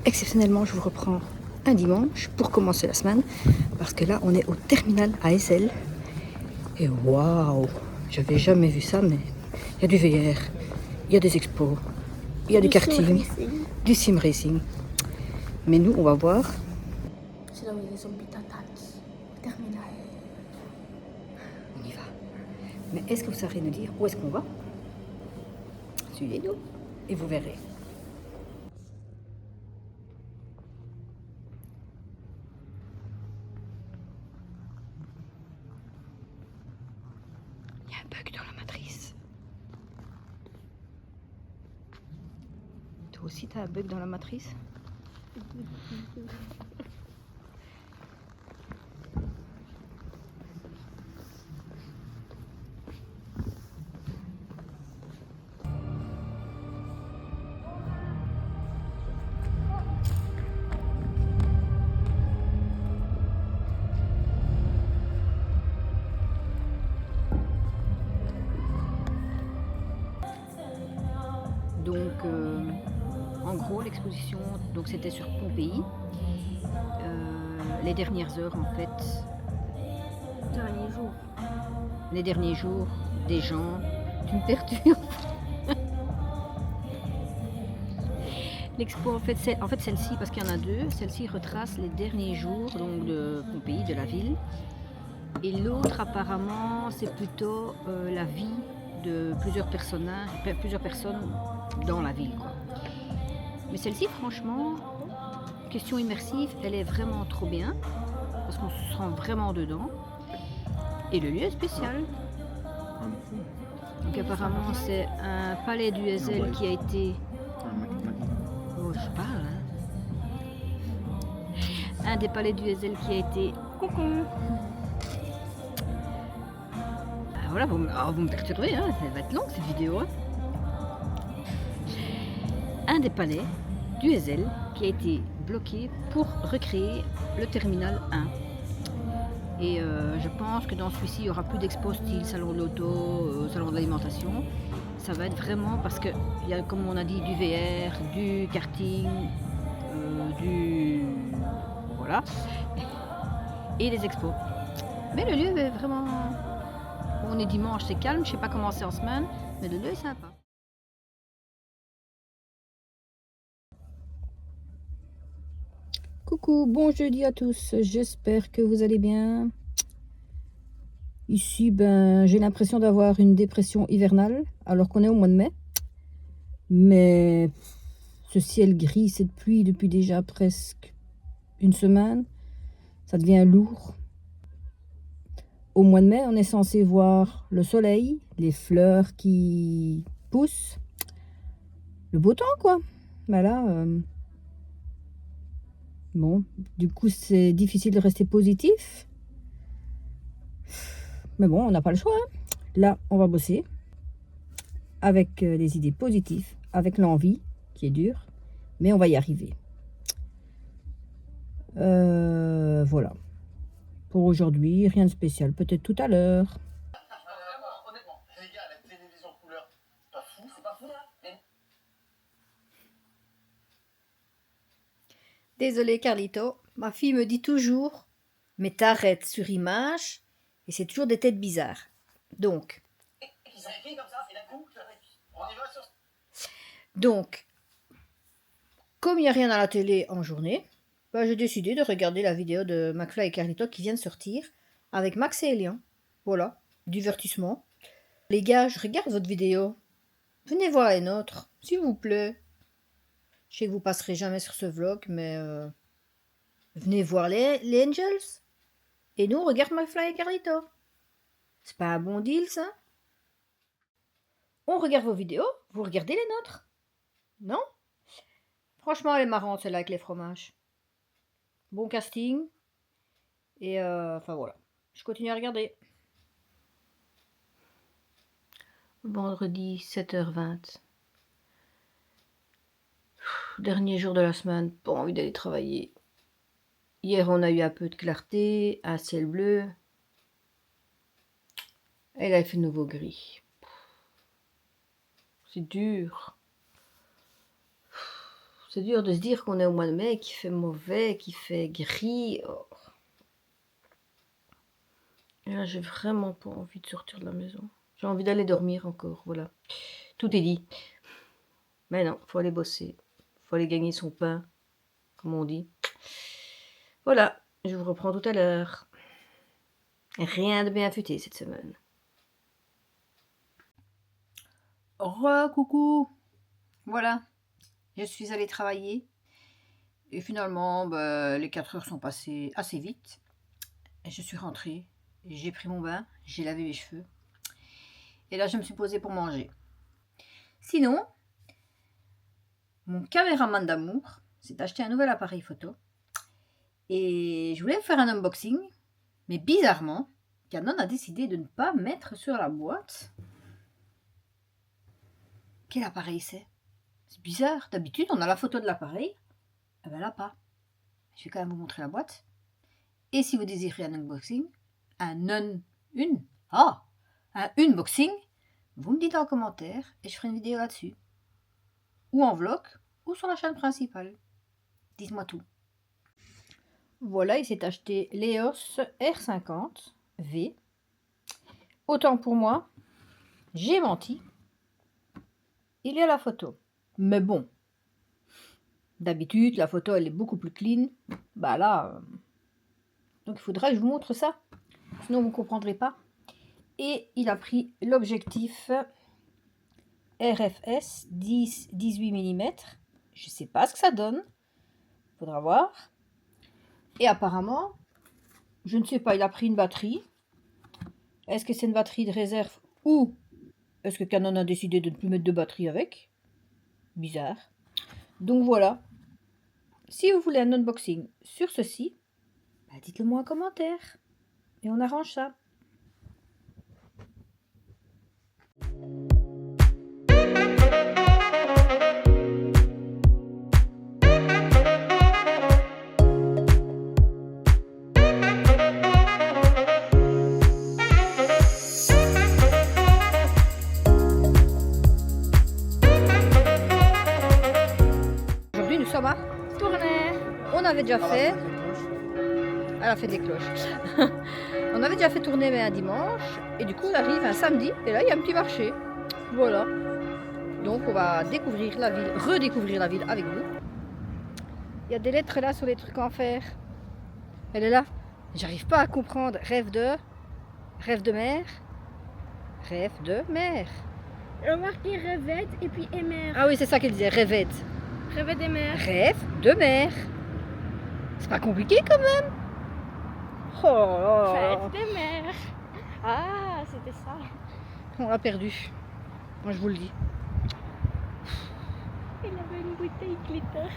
exceptionnellement, je vous reprends un dimanche pour commencer la semaine. Parce que là, on est au terminal à Ezel. Et waouh, j'avais jamais vu ça, mais il y a du VR, il y a des expos, il y a du karting, du sim racing. Mais nous, on va voir. C'est là où il y a les zombies d'attaque. Terminal. On y va. Mais est-ce que vous saurez nous dire où est-ce qu'on va? Suivez-nous et vous verrez. Il y a un bug dans la matrice. Toi aussi, t'as un bug dans la matrice? Donc, en gros, l'exposition, donc c'était sur Pompéi. Les dernières heures, en fait. Les derniers jours des gens. Tu me perturbes. L'expo, en fait, celle-ci, parce qu'il y en a deux, celle-ci retrace les derniers jours donc, de Pompéi, de la ville. Et l'autre, apparemment, c'est plutôt la vie de plusieurs personnes dans la ville, quoi. Mais celle-ci, franchement, question immersive, elle est vraiment trop bien, parce qu'on se sent vraiment dedans. Et le lieu est spécial. Donc apparemment, c'est un palais du Heysel qui a été... Oh, je parle, hein. Un des palais du Heysel qui a été... Coucou. Ah, voilà, vous me perturbez, hein. Ça va être long cette vidéo, hein. Un des palais du Heysel qui a été bloqué pour recréer le terminal 1. Et je pense que dans celui-ci, il n'y aura plus d'expo style salon de l'auto, salon de l'alimentation. Ça va être vraiment parce qu'il y a, comme on a dit, du VR, du karting, voilà, et des expos. Mais le lieu est vraiment... On est dimanche, c'est calme, je ne sais pas comment c'est en semaine, mais le lieu est sympa. Coucou, bon jeudi à tous, j'espère que vous allez bien. Ici, j'ai l'impression d'avoir une dépression hivernale, alors qu'on est au mois de mai. Mais ce ciel gris, cette pluie depuis déjà presque une semaine, ça devient lourd. Au mois de mai, on est censé voir le soleil, les fleurs qui poussent, le beau temps, quoi. Ben là, bon, du coup, c'est difficile de rester positif. Mais bon, on n'a pas le choix, hein. Là, on va bosser avec des idées positives, avec l'envie, qui est dure, mais on va y arriver. Voilà. Pour aujourd'hui, rien de spécial. Peut-être tout à l'heure. Honnêtement, les gars, la télévision couleur, c'est pas fou, hein. Désolée Carlito, ma fille me dit toujours, mais t'arrêtes sur image et c'est toujours des têtes bizarres. Donc, Ils ont écrit comme ça, et d'un coup, on y va sur... donc, comme il n'y a rien à la télé en journée, j'ai décidé de regarder la vidéo de McFly et Carlito qui vient de sortir avec Max et Elian. Voilà, divertissement. Les gars, je regarde votre vidéo. Venez voir les nôtres, s'il vous plaît. Je sais que vous passerez jamais sur ce vlog, mais venez voir les Angels. Et nous, on regarde McFly et Carlito. C'est pas un bon deal, ça? On regarde vos vidéos, vous regardez les nôtres. Non? Franchement, elle est marrante, celle-là avec les fromages. Bon casting. Et enfin voilà. Je continue à regarder. Vendredi 7h20. Dernier jour de la semaine, pas envie d'aller travailler. Hier, on a eu un peu de clarté, un ciel bleu. Et là, il fait de nouveau gris. C'est dur. C'est dur de se dire qu'on est au mois de mai, qu'il fait mauvais, qu'il fait gris. Oh. Et là, j'ai vraiment pas envie de sortir de la maison. J'ai envie d'aller dormir encore, voilà. Tout est dit. Mais non, faut aller bosser. Faut aller gagner son pain, comme on dit. Voilà, je vous reprends tout à l'heure. Rien de bien futé cette semaine. Coucou. Voilà, je suis allée travailler. Et finalement, les 4 heures sont passées assez vite. Et je suis rentrée. J'ai pris mon bain, j'ai lavé mes cheveux. Et là, je me suis posée pour manger. Sinon, mon caméraman d'amour s'est acheté un nouvel appareil photo. Et je voulais faire un unboxing. Mais bizarrement, Canon a décidé de ne pas mettre sur la boîte. Quel appareil c'est? C'est bizarre. D'habitude, on a la photo de l'appareil. Eh ben là, pas. Je vais quand même vous montrer la boîte. Et si vous désirez un unboxing, un unboxing, vous me dites en commentaire et je ferai une vidéo là-dessus. Ou en vlog, ou sur la chaîne principale. Dites-moi tout. Voilà, il s'est acheté l'EOS R50 V. Autant pour moi, j'ai menti. Il y a la photo. Mais bon, d'habitude, la photo, elle est beaucoup plus clean. Bah là, donc il faudra que je vous montre ça. Sinon, vous ne comprendrez pas. Et il a pris l'objectif RFS 18 mm. Je ne sais pas ce que ça donne. Il faudra voir. Et apparemment, je ne sais pas, il a pris une batterie. Est-ce que c'est une batterie de réserve ou est-ce que Canon a décidé de ne plus mettre de batterie avec? Bizarre. Donc voilà. Si vous voulez un unboxing sur ceci, dites-le moi en commentaire. Et on arrange ça. Aujourd'hui, nous sommes à Tournai. On avait déjà fait... Elle a fait des cloches. On avait déjà fait tourner mais un dimanche. Et du coup, on arrive un samedi. Et là, il y a un petit marché. Voilà. Donc, on va découvrir la ville, redécouvrir la ville avec vous. Il y a des lettres là sur les trucs à faire. Elle est là. J'arrive pas à comprendre. Rêve de mer. Rêve de mer. Remarquez rêvette et puis émer. Ah oui, c'est ça qu'elle disait. Rêvette. Rêvette des mers. Rêve de mer. C'est pas compliqué quand même. Oh là là. Fête des mers. Ah, c'était ça. On l'a perdu. Moi je vous le dis. Il avait une bouteille glitter.